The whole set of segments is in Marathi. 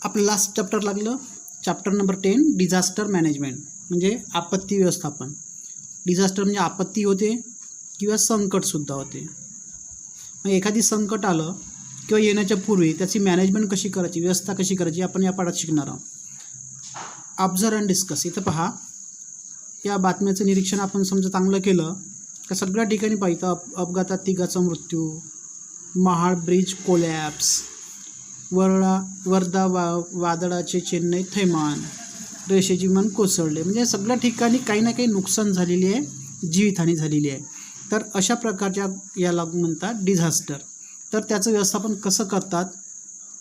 आपलं लास्ट चॅप्टर लागलं, चॅप्टर नंबर 10 डिझास्टर मॅनेजमेंट म्हणजे आपत्ती व्यवस्थापन. डिझास्टर म्हणजे आपत्ती होते किंवा संकटसुद्धा होते. मग एखादी संकट आलं किंवा येण्याच्या पूर्वी त्याची मॅनेजमेंट कशी करायची, व्यवस्था कशी करायची आपण या पाठात शिकणार आहोत. Observe and discuss. इथं पहा, या बातम्याचं निरीक्षण आपण समजा चांगलं केलं का सगळ्या ठिकाणी पाहिजे अपघातात 3 मृत्यू, महाड ब्रिज कोलॅप्स, वर्धा वादळाचे चेन्नई थैमान, रेषेचे विमान कोसळले, म्हणजे सगळ्या ठिकाणी काही ना काही नुकसान झालेली आहे, जीवितहानी झालेली आहे. तर अशा प्रकारच्या याला म्हणतात डिझास्टर. तर त्याचं व्यवस्थापन कसं करतात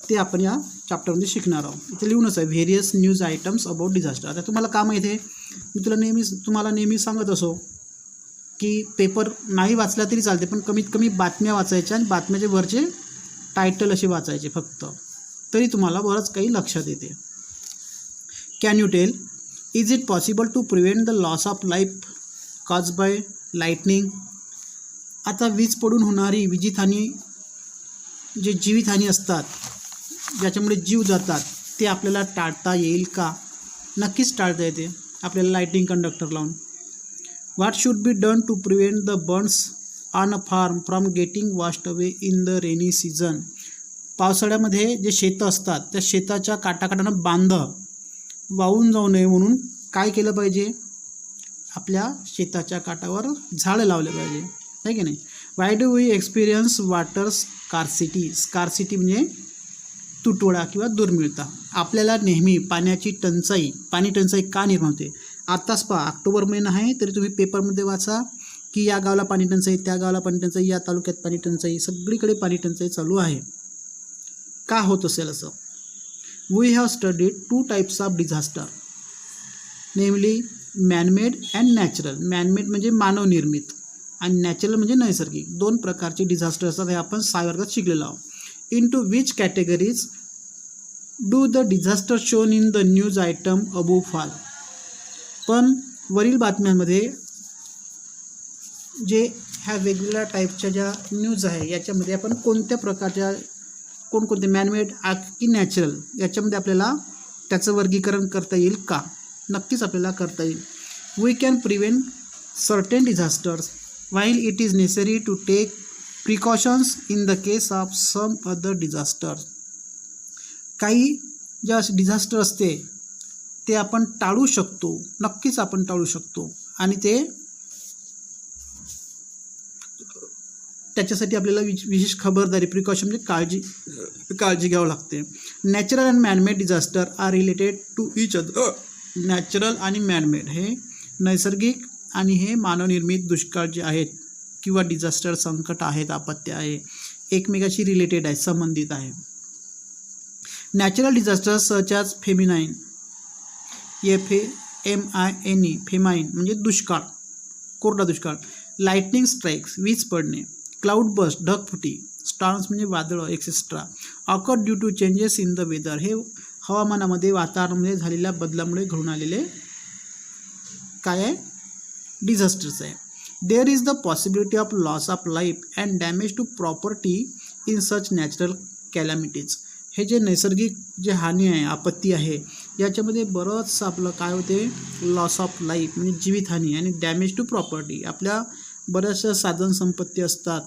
ते आपण या चॅप्टरमध्ये शिकणार आहोत. इथे लिहूनच आहे various news items about disaster. आता तुम्हाला काय माहिती आहे, मी तुम्हाला नेहमी सांगत असो की पेपर नाही वाचला तरी चालते, पण कमीत कमी बातम्या वाचायच्या आणि बातम्याचे वरचे टायटल असे वाचायचे फक्त, तरी तुम्हाला बरंच काही लक्षात येते. Can you tell, is it possible to prevent the loss of life cause by lightning. आता वीज पडून होणारी विजितहानी, जे जीवितहानी असतात ज्याच्यामुळे जीव जातात, ते आपल्याला टाळता येईल का? नक्कीच टाळता येते आपल्याला लाईटिंग कंडक्टर लावून. What should be done to prevent the burns on a farm from getting washed away in the rainy season. पावसाळ्यामध्ये जे शेतं असतात त्या शेताच्या काटाकाटानं बांध वाहून जाऊ नये म्हणून काय केलं पाहिजे, आपल्या शेताच्या काठावर झाडं लावले पाहिजे, आहे की नाही. Why do we experience water scarcity. Scarcity म्हणजे तुटवडा किंवा दुर्मिळता. आपल्याला नेहमी पाणी टंचाई का निर्माण होते. आत्ताच पहा, ऑक्टोबर महिना आहे तरी तुम्ही पेपरमध्ये वाचा की या गावाला पाणी टंचाई, त्या गावाला पाणी टंचाई, या तालुक्यात पाणी टंचाई, सगळीकडे पाणी टंचाई चालू आहे. का होत असेल असं? We have studied 2 types of disaster, namely manmade and natural. Manmade म्हणजे मानवनिर्मित आणि नॅचरल म्हणजे नैसर्गिक. 2 प्रकारचे डिझास्टर असतात, हे आपण 6 वर्गात शिकलेलो आहोत. into which categories do the disaster shown in the news item above fall. पण वरील बातम्यांमध्ये जे ह्या वेगवेगळ्या टाईपच्या ज्या न्यूज आहे याच्यामध्ये आपण कोणत्या प्रकारच्या कोणकोणते मॅनमेड की नॅचरल याच्यामध्ये आपल्याला त्याचं वर्गीकरण करता येईल का? नक्कीच आपल्याला करता येईल. We can prevent certain disasters while it is necessary to take precautions in the case of some other disaster. काही ज्या डिझास्टर असते ते आपण टाळू शकतो, नक्कीच आपण टाळू शकतो, आणि ते त्याच्यासाठी आपल्याला विशेष खबरदारी, प्रिकॉशन म्हणजे काळजी घ्यावी लागते. Natural and manmade disaster are related to each other. Natural आणि मॅनमेड हे नैसर्गिक आणि हे मानवनिर्मित दुष्काळ जे आहेत किंवा डिझास्टर संकट आहेत, आपत्ती आहे, एकमेकाशी रिलेटेड आहे, संबंधित आहे. Natural disaster such as feminine, FAMINE, famine म्हणजे दुष्काळ, कोरडा दुष्काळ. लाईटनिंग स्ट्राईक्स, वीज पडणे. क्लाउड बस्ट, ढगफुटी. स्टॉर्म्स म्हणजे वादळं etcetera. Occur due to changes in the weather, हे हवामानामध्ये वातावरणामध्ये झालेल्या बदलामुळे घडून आलेले काय आहे, डिझास्टर्स आहे. There is the possibility of loss of life and damage to property in such natural calamities. हे जे नैसर्गिक जे हानी आहे, आपत्ती आहे, याच्यामध्ये बरंचसं आपलं काय होते, लॉस ऑफ लाईफ म्हणजे जीवितहानी, आणि डॅमेज टू प्रॉपर्टी, आपल्या बऱ्याचशा साधन संपत्ती असतात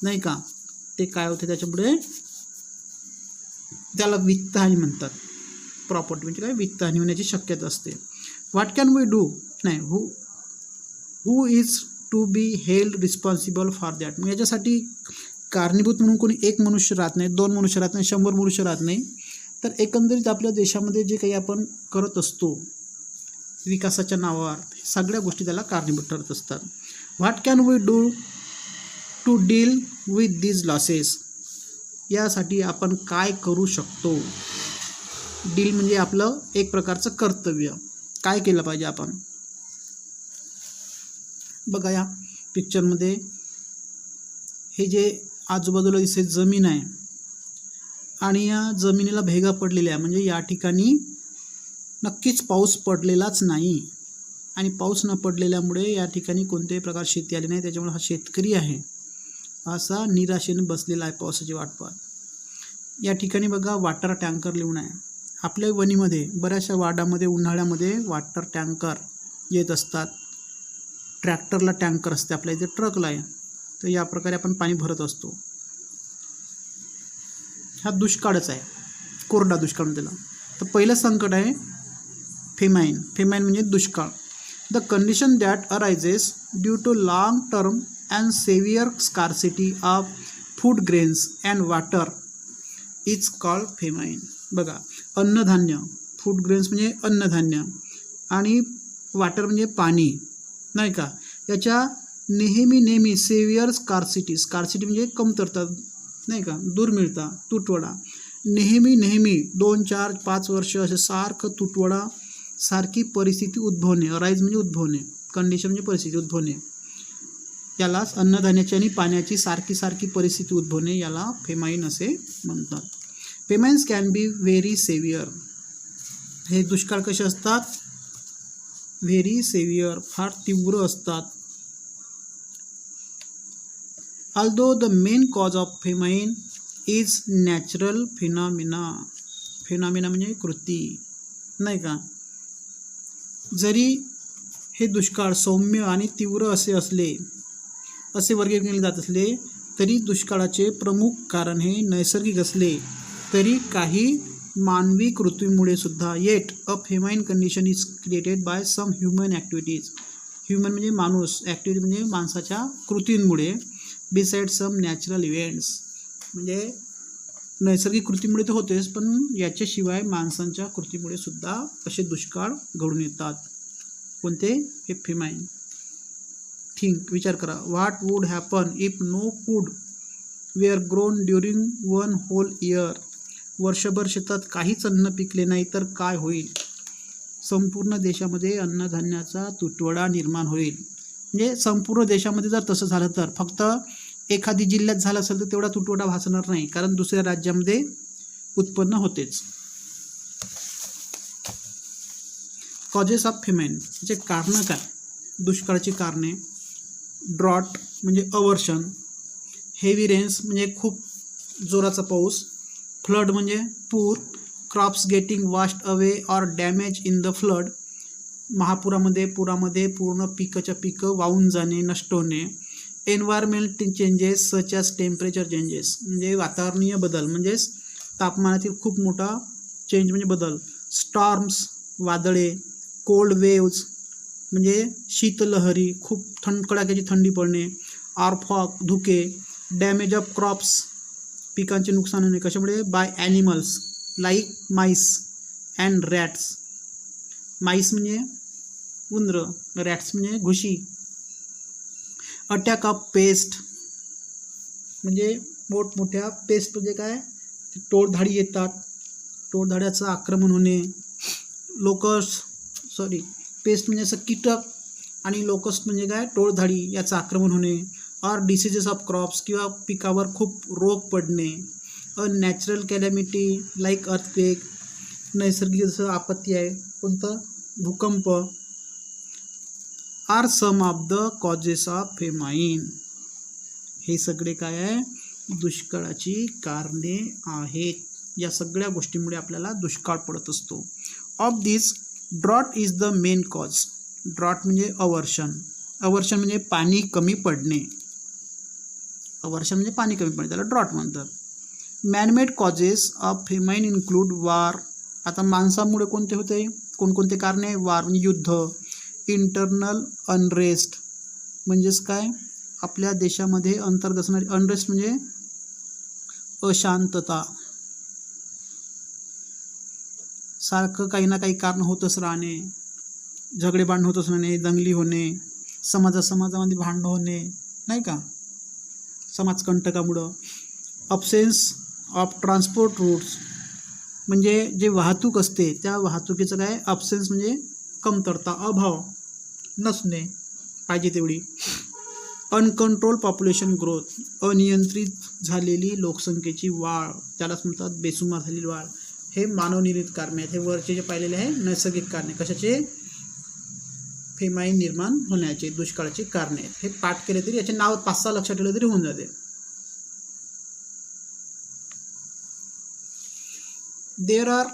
नाही का, ते काय होते त्याच्यापुढे त्याला वित्तहानी म्हणतात. प्रॉपर्टी म्हणजे काय, वित्तहानी होण्याची शक्यता असते. व्हॉट कॅन वी डू, नाही who is to be held responsible for that. मग याच्यासाठी कारणीभूत म्हणून कोणी एक मनुष्य राहत नाही, 2 मनुष्य राहत नाही, 100 मनुष्य राहत नाही. तर एकंदरीत आपल्या देशामध्ये जे काही आपण करत असतो विकासाच्या नावावर, सगळ्या गोष्टी त्याला कारणीभूत ठरत असतात. What can we do to deal with these losses. यासाठी आपण काय करू शकतो. डील म्हणजे आपलं एक प्रकारचं कर्तव्य, काय केलं पाहिजे आपण. बघा या पिक्चरमध्ये हे जे आजूबाजूला दिसते जमीन आहे आणि या जमिनीला भेगा पडलेल्या आहे, म्हणजे या ठिकाणी नक्कीच पाऊस पडलेलाच नाही, आणि पाऊस न पडलेल्यामुळे या ठिकाणी कोणत्याही प्रकार शेती आली नाही. त्याच्यामुळे हा शेतकरी आहे असा निराशेने बसलेला आहे पावसाची वाट पाहत. या ठिकाणी बघा वॉटर टँकर लिहून आहे. आपल्या वणीमध्ये बऱ्याचशा वाडामध्ये उन्हाळ्यामध्ये वॉटर टँकर येत असतात. ट्रॅक्टरला टँकर असते, आपल्या इथे ट्रकला आहे. तर या प्रकारे आपण पाणी भरत असतो. हा दुष्काळच आहे, कोरडा दुष्काळ म्हणून त्याला. तर पहिलं संकट आहे फेमाईन. फेमाईन म्हणजे दुष्काळ. The condition that arises due to long term and severe scarcity of food grains and water is called famine. बघा, अन्नधान्य, फूड ग्रेन्स म्हणजे अन्नधान्य आणि वॉटर म्हणजे पाणी, नाही का, याच्या नेहमी सेव्हिअर स्कार्सिटी. स्कार्सिटी म्हणजे कमतरता, नाही का, दुर्मिळता, तुटवडा. नेहमी 2, 4, 5 वर्ष असे सारखं तुटवडा सारखी परिस्थिती उद्भवणे. अराईज म्हणजे उद्भवणे, कंडिशन म्हणजे परिस्थिती उद्भवणे. यालाच अन्नधान्याची आणि पाण्याची सारखी परिस्थिती उद्भवणे याला फेमाईन असे म्हणतात. फेमाईन्स कॅन बी व्हेरी सेव्हिअर. हे दुष्काळ कसे असतात? व्हेरी सेव्हिअर, फार तीव्र असतात. Although the main cause of famine is natural phenomena. Phenomena म्हणजे कृती, नाही का. जरी हे दुष्काळ सौम्य आणि तीव्र असे वर्गीकरण केले जात असले तरी दुष्काळाचे प्रमुख कारण हे नैसर्गिक असले तरी काही मानवी कृतीमुळे सुद्धा yet a famine condition is created by some human activities. Human म्हणजे माणूस, ॲक्टिव्हिटी म्हणजे माणसाच्या कृतींमुळे. बिसाइड सम नॅचरल इव्हेंट्स म्हणजे नैसर्गिक कृतीमुळे तर होतेच, पण याच्याशिवाय माणसांच्या कृतीमुळे सुद्धा असे दुष्काळ घडून येतात. कोणते? हे फेमाईन. थिंक, विचार करा. What would happen if no food were grown during 1 whole year. वर्षभर शेतात काहीच अन्न पिकले नाही तर काय होईल? संपूर्ण देशामध्ये अन्नधान्याचा तुटवडा निर्माण होईल. म्हणजे संपूर्ण देशामध्ये जर तसं झालं तर फक्त एखादी जिल्ह्यात झालं असेल तर तेवढा तुटवडा भासणार नाही, कारण दुसऱ्या राज्यामध्ये उत्पन्न होतेच. कॉजेस ऑफ फेमाईन म्हणजे कारणं काय? दुष्काळाची कारणे. ड्रॉट म्हणजे अवर्षण. हेवी रेन्स म्हणजे खूप जोराचा पाऊस. फ्लड म्हणजे पूर. Crops getting washed away or damage in the flood. पुरामध्ये पूर्ण पिकं वाहून जाणे, नष्ट होणे. Environmental changes such as temperature changes म्हणजे वातावरणीय बदल, म्हणजेच तापमानातील खूप मोठा चेंज म्हणजे बदल. स्टॉर्म्स वादळे. कोल्ड वेव्ज म्हणजे शीतलहरी, खूप कडाक्याची थंडी पडणे. ऑर फॉग धुके. डॅमेज ऑफ क्रॉप्स पिकांचे नुकसान होणे. कशामुळे? By animals like mice and rats. Mice म्हणजे उंदरं, रॅट्स म्हणजे घुशी. अटॅक ऑफ पेस्ट म्हणजे मोठमोठ्या पेस्ट म्हणजे काय? टोळधाडी येतात, टोळधाड्याचं आक्रमण होणे. पेस्ट म्हणजे असं कीटक आणि लोकस्ट म्हणजे काय? टोळधाडी याचं आक्रमण होणे. ऑर डिसीजेस ऑफ क्रॉप्स किंवा पिकावर खूप रोग पडणे. A natural calamity like earthquake नैसर्गिक जसं आपत्ती आहे, कोणतं? भूकंप. Are some of the causes of famine. हे सगळे काय आहे? दुष्काळाची कारणे आहेत. या सगळ्या गोष्टींमुळे आपल्याला दुष्काळ पडत असतो. Of this drought is the main cause. Drought म्हणजे अवर्षण. अवर्षण म्हणजे पाणी कमी पडणे. अवर्षण म्हणजे पाणी कमी पडणे, त्याला ड्रॉट म्हणतात. Man-made causes of famine include वार. आता माणसामुळे कोणते होते? कोणकोणते कारणे? वार म्हणजे युद्ध. इंटरनल अनरेस्ट म्हणजेच काय? आपल्या देशामध्ये अंतर्गत असणारी अनरेस्ट म्हणजे अशांतता. सारखं काही ना काही कारण होतच राहणे. झगडे भांडण होतच राहणे, दंगली होणे, समाजामध्ये भांडणं होणे, नाही का, समाजकंटकामुळं. अब्सेन्स ऑफ ट्रान्सपोर्ट रूट्स म्हणजे जे वाहतूक असते त्या वाहतुकीचं काय? अब्सेन्स म्हणजे कमतरता, अभाव, नसणे पाहिजे तेवढी. अनकंट्रोल पॉप्युलेशन ग्रोथ अनियंत्रित झालेली लोकसंख्येची वाढ, त्यालाच म्हणतात बेसुमार झालेली वाढ. हे मानवनिर्मित कारणे आहेत. हे वरचे जे पाहिलेले आहे नैसर्गिक कारणे. कशाचे? फेमाईन निर्माण होण्याचे, दुष्काळाची कारणे आहेत. हे पाठ केले तरी याचे नाव 5-6 लक्षात ठेवले तरी होऊन जाते. There R